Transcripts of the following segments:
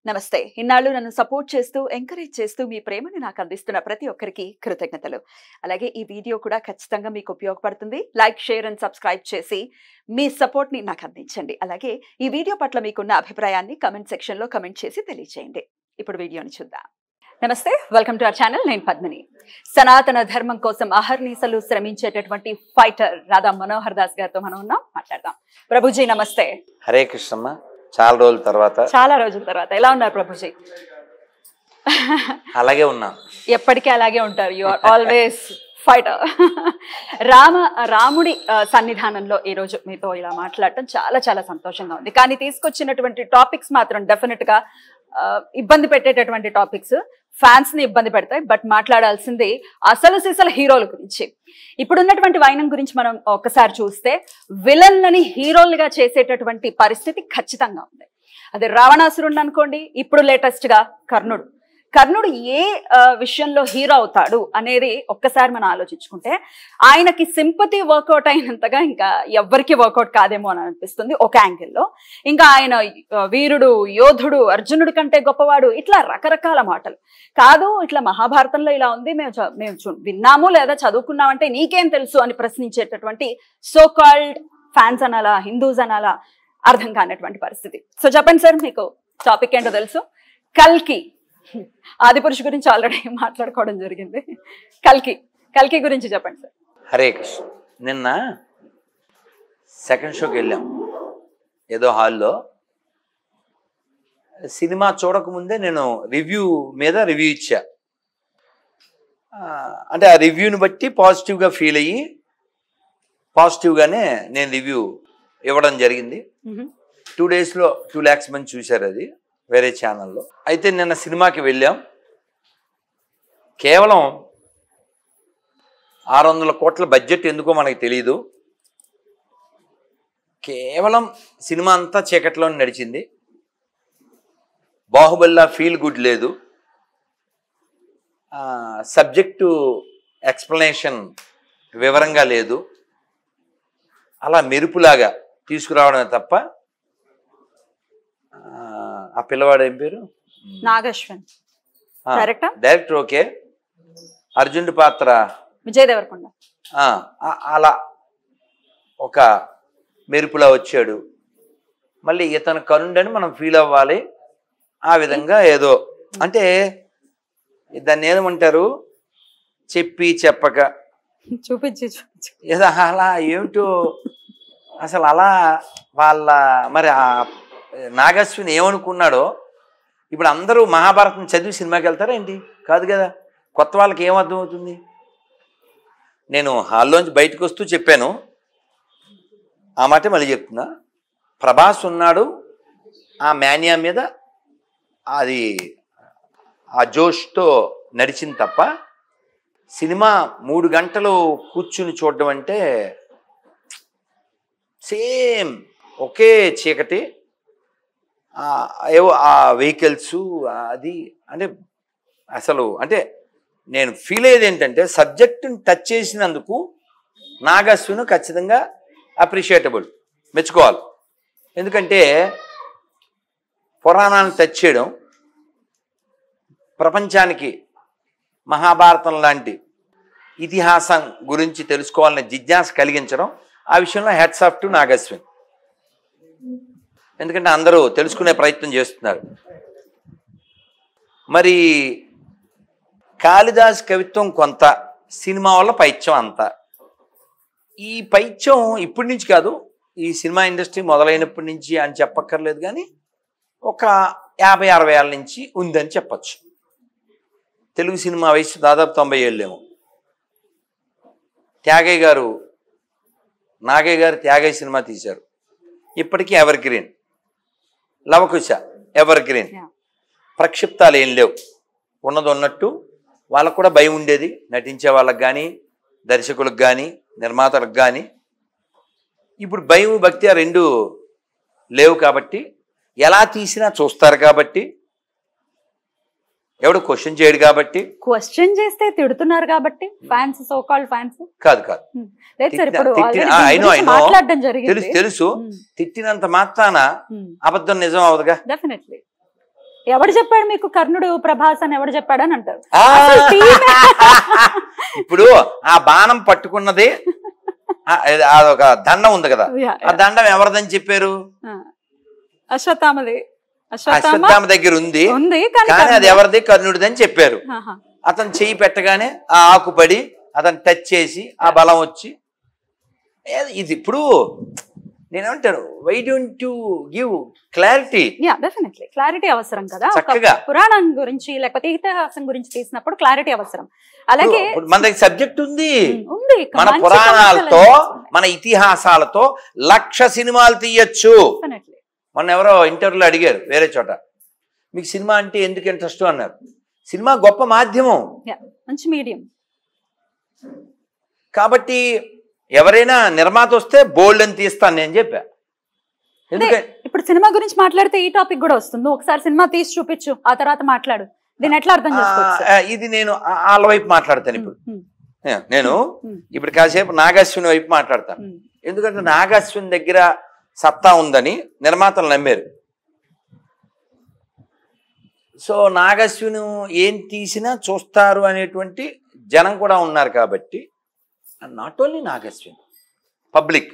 నమస్తే. ఇన్నాళ్ళు నన్ను సపోర్ట్ చేస్తూ, ఎంకరేజ్ చేస్తూ మీ ప్రేమని నాకు అందిస్తున్న ప్రతి ఒక్కరికి కృతజ్ఞతలు. అలాగే ఈ వీడియో కూడా ఖచ్చితంగా మీకు ఉపయోగపడుతుంది. లైక్, షేర్ అండ్ సబ్స్క్రైబ్ చేసి మీ సపోర్ట్‌ని నాకు అందించండి. అలాగే ఈ వీడియో పట్ల మీకున్న అభిప్రాయాన్ని కామెంట్ సెక్షన్‌లో కామెంట్ చేసి తెలియజేయండి. ఇప్పుడు వీడియోని చూద్దాం. నమస్తే, వెల్కమ్ టు అవర్ ఛానల్. నేను పద్మిని. సనాతన ధర్మం కోసం అహర్నిశలు శ్రమించేటటువంటి ఫైటర్ రాధా మనోహర్ దాస్ గారితో మనం ఉన్నాం, మాట్లాడదాం. ప్రభుజీ నమస్తే. హరే కృష్ణమ్మ. చాలా రోజుల తర్వాత ఎలా ఉన్నారు ప్రభుజీ? అలాగే ఉన్నా, ఎప్పటికీ అలాగే ఉంటారు. You are always fighter. రాముడి సన్నిధానంలో ఈ రోజు మీతో ఇలా మాట్లాడటం చాలా చాలా సంతోషంగా ఉంది. కానీ తీసుకొచ్చినటువంటి టాపిక్స్ మాత్రం డెఫినెట్ గా ఇబ్బంది పెట్టేటటువంటి టాపిక్స్, ఫ్యాన్స్ ని ఇబ్బంది పెడతాయి. బట్ మాట్లాడాల్సింది అసలు సిసలు హీరోల గురించి. ఇప్పుడున్నటువంటి వైనం గురించి మనం ఒకసారి చూస్తే విలన్లని హీరోలుగా చేసేటటువంటి పరిస్థితి ఖచ్చితంగా ఉంది. అది రావణాసురుడు అనుకోండి, ఇప్పుడు లేటెస్ట్ గా కర్ణుడు ఏ విషయంలో హీరో అవుతాడు అనేది ఒక్కసారి మనం ఆలోచించుకుంటే ఆయనకి సింపతి వర్కౌట్ అయినంతగా ఇంకా ఎవ్వరికి వర్కౌట్ కాదేమో అని అనిపిస్తుంది ఒక యాంగిల్లో. ఇంకా ఆయన వీరుడు, యోధుడు, అర్జునుడి కంటే గొప్పవాడు, ఇట్లా రకరకాల మాటలు. కాదు ఇట్లా మహాభారతంలో ఇలా ఉంది, మేము విన్నాము లేదా చదువుకున్నామంటే నీకేం తెలుసు అని ప్రశ్నించేటటువంటి సో కాల్డ్ ఫ్యాన్స్ అనాలా, హిందూస్ అనాలా, అర్థం కానటువంటి పరిస్థితి. సో చెప్పండి సార్, మీకు టాపిక్ ఏంటో తెలుసు. కల్కి ఆదిపురుషు గురించి ఆల్రెడీ మాట్లాడుకోవడం జరిగింది. కల్కి గురించి చెప్పండి సార్. హరే కృష్ణ. నిన్న సెకండ్ షోకి వెళ్ళాం ఏదో హాల్లో. సినిమా చూడకముందే నేను రివ్యూ ఇచ్చా. అంటే ఆ రివ్యూని బట్టి పాజిటివ్గా ఫీల్ అయ్యి పాజిటివ్గానే నేను రివ్యూ ఇవ్వడం జరిగింది. 2 daysలో 2 lakhs మంది చూశారు అది వేరే ఛానల్లో. అయితే నిన్న సినిమాకి వెళ్ళాం. కేవలం 600 కోట్ల బడ్జెట్ ఎందుకో మనకి తెలీదు. కేవలం సినిమా అంతా చీకట్లోనే నడిచింది. బాహుబలిలా ఫీల్ గుడ్ లేదు. సబ్జెక్టు ఎక్స్ప్లెనేషన్ వివరంగా లేదు. అలా మెరుపులాగా తీసుకురావడమే తప్ప. ఆ పిల్లవాడు ఏం పేరు? నాగశ్వన్ డైరెక్టర్. ఓకే. అర్జునుడి పాత్ర విజయ్ దేవరకొండ. అలా ఒక మెరుపులా వచ్చాడు. మళ్ళీ ఇతను కరుణుడని మనం ఫీల్ అవ్వాలి. ఆ విధంగా ఏదో అంటే దాన్ని ఏమంటారు, చెప్పి చెప్పక చూపించి ఏదో అలా ఏమిటో అసలు అలా వాళ్ళ మరి ఆ నాగశ్విని ఏమనుకున్నాడో. ఇప్పుడు అందరూ మహాభారతం చదివి సినిమాకి వెళ్తారా ఏంటి? కాదు కదా. కొత్త వాళ్ళకి ఏమర్థం అవుతుంది? నేను హాల్లోంచి బయటకు వస్తూ చెప్పాను ఆ మాట, మళ్ళీ చెప్తున్నా. ప్రభాస్ ఉన్నాడు, ఆ మేనియా మీద అది ఆ జోష్తో నడిచింది తప్ప సినిమా 3 గంటలు కూర్చుని చూడడం అంటే సేమ్ ఒకే చీకటి, ఏవో ఆ వెహికల్స్ అది. అంటే అసలు అంటే నేను ఫీల్ అయ్యేది ఏంటంటే సబ్జెక్టుని టచ్ చేసినందుకు నాగశ్విను ఖచ్చితంగా అప్రిషియేటబుల్, మెచ్చుకోవాలి. ఎందుకంటే పురాణాన్ని టచ్ చేయడం, ప్రపంచానికి మహాభారతం లాంటి ఇతిహాసం గురించి తెలుసుకోవాలనే జిజ్ఞాస కలిగించడం, ఆ విషయంలో హ్యాట్స్ ఆఫ్ టు నాగశ్విన్. ఎందుకంటే అందరూ తెలుసుకునే ప్రయత్నం చేస్తున్నారు. మరి కాళిదాస్ కవిత్వం కొంత, సినిమా వల్ల పైత్యం అంతా. ఈ పైత్యం ఇప్పటి నుంచి కాదు, ఈ సినిమా ఇండస్ట్రీ మొదలైనప్పటి నుంచి అని చెప్పక్కర్లేదు, కానీ ఒక 50-60 ఏళ్ళ నుంచి ఉందని చెప్పచ్చు. తెలుగు సినిమా వయసు దాదాపు 90 ఏళ్ళేమో. నాగయ్య గారు త్యాగయ్య సినిమా తీశారు, ఇప్పటికీ evergreen. Lavakusa evergreen. ప్రక్షిప్తాలు ఏం లేవు, ఉన్నది ఉన్నట్టు. వాళ్ళకు కూడా భయం ఉండేది, నటించే వాళ్ళకి కానీ, దర్శకులకు కానీ, నిర్మాతలకు కానీ. ఇప్పుడు భయం, భక్తి ఆ 2 లేవు కాబట్టి ఎలా తీసినా చూస్తారు కాబట్టి, ఎవడు క్వశ్చన్ చేయడు కాబట్టి. క్వశ్చన్ చేస్తే తిడుతున్నారు కాబట్టి ఫ్యాన్స్, సో కాల్డ్ ఫ్యాన్స్. కాదు తెలుసు, తిట్టినంత మాత్రాన అబద్ధం నిజం అవదుగా. డెఫినెట్లీ ఎవడు చెప్పాడు మీకు కర్ణుడు ప్రభాస్ అని ఎవడు చెప్పాడు అని అంటారు. ఇప్పుడు ఆ బాణం పట్టుకున్నది అదొక దండం ఉంది కదా, ఆ దండం ఎవరిదని చెప్పారు? అశ్వత్థామ దగ్గర ఉంది, కానీ అది ఎవరిది? కర్ణుడిదని చెప్పారు. అతను చెయ్యి పెట్టగానే ఆ ఆకుపడి అతను టచ్ చేసి ఆ బలం వచ్చి ఇది. ఇప్పుడు నేనేమంటాను, why don't you give clarity? Definitely clarity అవసరం కదా. పురాణం గురించి లేకపోతే ఇతిహాసం గురించి తీసినప్పుడు క్లారిటీ అవసరం. అలాగే మన దగ్గర సబ్జెక్ట్ ఉంది, మన పురాణాలతో మన ఇతిహాసాలతో 1,00,000 సినిమాలు తీయచ్చు. మొన్న ఎవరో ఇంటర్వ్యూలో అడిగారు వేరే చోట, మీకు సినిమా అంటే ఎందుకు ఇంట్రెస్ట్ అన్నారు. సినిమా గొప్ప మాధ్యమం, మంచి మీడియం. కాబట్టి ఎవరైనా నిర్మాత వస్తే బోల్డ్ అని తీస్తాను నేను చెప్పా. ఎందుకంటే ఇప్పుడు సినిమా గురించి మాట్లాడితే ఈ టాపిక్ కూడా వస్తుంది. ఒకసారి సినిమా తీసి చూపించు, ఆ తర్వాత మాట్లాడు. దీన్ని ఎట్లా అర్థం చేసుకోవచ్చు? ఇది నేను వాళ్ళ వైపు మాట్లాడతాను. ఇప్పుడు నేను ఇప్పుడు కాసేపు నాగశ్విని వైపు మాట్లాడతాను. ఎందుకంటే నాగశ్విని దగ్గర సత్తా ఉందని నిర్మాతలు నమ్మారు. సో నాగశ్విని ఏం తీసినా చూస్తారు అనేటువంటి జనం కూడా ఉన్నారు. కాబట్టి నాట్ ఓన్లీ నాగశ్విని, పబ్లిక్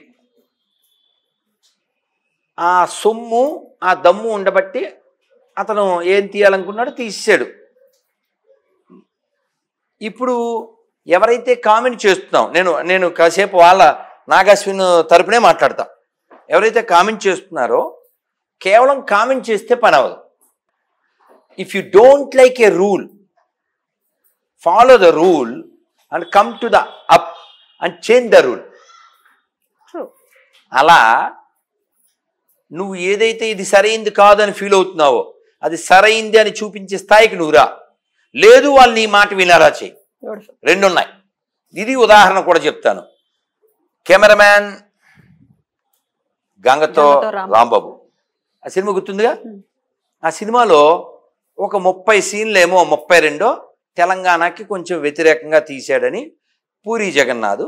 ఆ సొమ్ము ఆ దమ్ము ఉండబట్టి అతను ఏం తీయాలనుకున్నాడో తీసాడు. ఇప్పుడు ఎవరైతే కామెంట్ చేస్తున్నాం, నేను కాసేపు వాళ్ళ నాగశ్విని తరపునే మాట్లాడతా. ఎవరైతే కామెంట్ చేస్తున్నారో కేవలం కామెంట్ చేస్తే పని అవ్వదు. If you don't like A rule, follow the rule and come to the up and change the rule. అలా నువ్వు ఏదైతే ఇది సరైంది కాదని ఫీల్ అవుతున్నావో అది సరైంది అని చూపించే స్థాయికి నువ్వు రా. లేదు వాళ్ళు నీ మాట వినాలా చేయి, రెండున్నాయి. ఇది ఉదాహరణ కూడా చెప్తాను. కెమెరామ్యాన్ గంగతో రాంబాబు, ఆ సినిమా గుర్తుందిగా. ఆ సినిమాలో ఒక 30 సీన్లేమో 32 తెలంగాణకి కొంచెం వ్యతిరేకంగా తీశాడని పూరి జగన్నాథ్.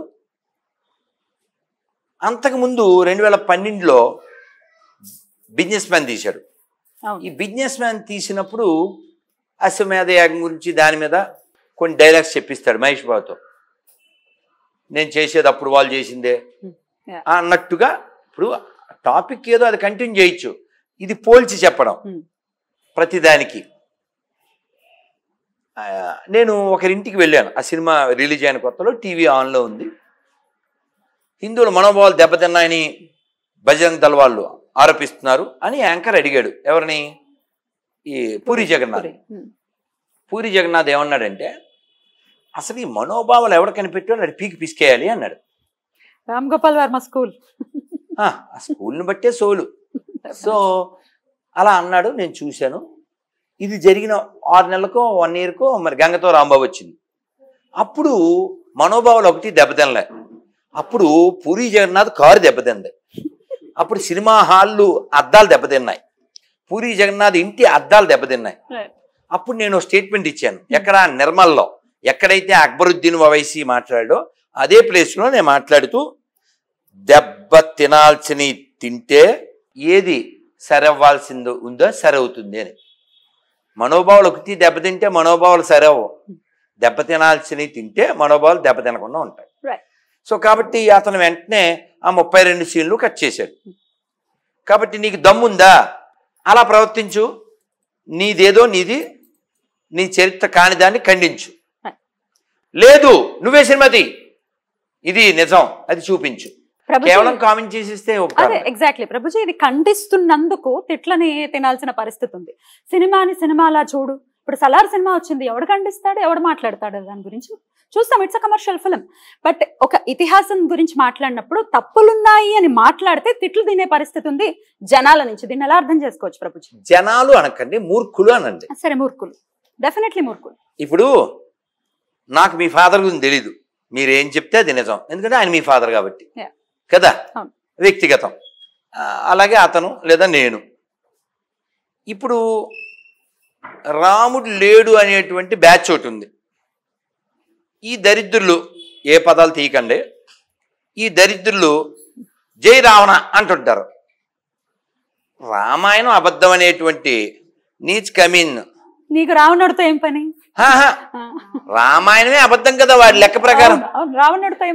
అంతకుముందు 2012లో బిజినెస్ మ్యాన్ తీశాడు. ఈ బిజినెస్ మ్యాన్ తీసినప్పుడు అశ్వమేధ యాగం గురించి దాని మీద కొన్ని డైలాగ్స్ చెప్పిస్తాడు మహేష్ బాబుతో. నేను చేసేది అప్పుడు వాళ్ళు చేసిందే అన్నట్టుగా. ఇప్పుడు టాపిక్ ఏదో అది కంటిన్యూ చేయొచ్చు, ఇది పోల్చి చెప్పడం ప్రతిదానికి. నేను ఒకరింటికి వెళ్ళాను, ఆ సినిమా రిలీజ్ అయిన కొత్తలో టీవీ ఆన్లో ఉంది. హిందువుల మనోభావాలు దెబ్బతిన్నాయని బజరంగ్ దళ్ వాళ్ళు ఆరోపిస్తున్నారు అని యాంకర్ అడిగాడు. ఎవరిని? ఈ పూరి జగన్నాథ్. పూరి జగన్నాథ్ ఏమన్నాడంటే, అసలు ఈ మనోభావాలు ఎవడు కనిపెట్టాడు అది పీకి పిసికేయాలి అన్నాడు. రామ్ గోపాల్ వర్మ స్కూల్, ఆ స్కూల్ని బట్టే సోలు. సో అలా అన్నాడు. నేను చూశాను. ఇది జరిగిన 6 నెలలకో 1 ఇయర్కో మరి గంగతో రాంబాబు వచ్చింది. అప్పుడు మనోభావాలు ఒకటి దెబ్బతినలే. అప్పుడు పూరి జగన్నాథ్ కారు దెబ్బతింది. అప్పుడు సినిమా హాళ్ళు అద్దాలు దెబ్బతిన్నాయి. పూరి జగన్నాథ్ ఇంటి అద్దాలు దెబ్బతిన్నాయి. అప్పుడు నేను స్టేట్మెంట్ ఇచ్చాను. ఎక్కడ? నిర్మల్లో, ఎక్కడైతే అక్బరుద్దీన్ ఓవైసీ మాట్లాడాడో అదే ప్లేస్లో నేను మాట్లాడుతూ, దెబ్బ తినాల్సినవి తింటే ఏది సరవ్వాల్సిందో ఉందో సరవుతుంది అని. మనోభావాలు ఒకటి దెబ్బతింటే మనోభావాలు సరవు, దెబ్బ తినాల్సినవి తింటే మనోభావాలు దెబ్బ తినకుండా ఉంటాయి. సో కాబట్టి అతను వెంటనే ఆ 32 సీన్లు కట్ చేశాడు. కాబట్టి నీకు దమ్ముందా అలా ప్రవర్తించు, నీదేదో నీది, నీ చరిత్ర కాని దాన్ని ఖండించు. లేదు నువ్వే సినిమాది, ఇది నిజం, అది చూపించు. కేవలం కామెంట్ చేసిస్తే అదే ఎగ్జాక్ట్లీ ప్రభుజీ, ఇది ఖండిస్తున్నందుకు తిట్లని తినాల్సిన పరిస్థితి ఉంది. సినిమాని సినిమాలా చూడు. ఇప్పుడు సలార్ సినిమా వచ్చింది, ఎవడు ఖండిస్తాడు, ఎవడు మాట్లాడతాడు దాని గురించి చూస్తాం. It's a commercial film. But ఒక ఇతిహాసం గురించి మాట్లాడినప్పుడు తప్పులున్నాయి అని మాట్లాడితే తిట్లు తినే పరిస్థితి ఉంది జనాల నుంచి. దీన్ని ఎలా అర్థం చేసుకోవచ్చు ప్రభుజీ? జనాలు అనకండి, మూర్ఖులు అనండి. సరే, మూర్ఖులు, డెఫినెట్లీ మూర్ఖులు. ఇప్పుడు నాకు మీ ఫాదర్ గురించి తెలీదు, మీరేం చెప్తే అది నిజం, ఎందుకంటే ఆయన మీ ఫాదర్ కాబట్టి కదా, వ్యక్తిగతం. అలాగే అతను లేదా నేను. ఇప్పుడు రాముడు లేడు అనేటువంటి బ్యాచ్ ఒకటి ఉంది. ఈ దరిద్రులు, ఏ పదాలు తీయకండి, ఈ దరిద్రులు జై రావణ అంటుంటారు. రామాయణం అబద్ధం అనేటువంటి నీచ్ కమీన్. నీకు రావణుడితో ఏం పని? రామాయణమే అబద్ధం కదా వాడి లెక్క ప్రకారం. రావణుడితో ఏం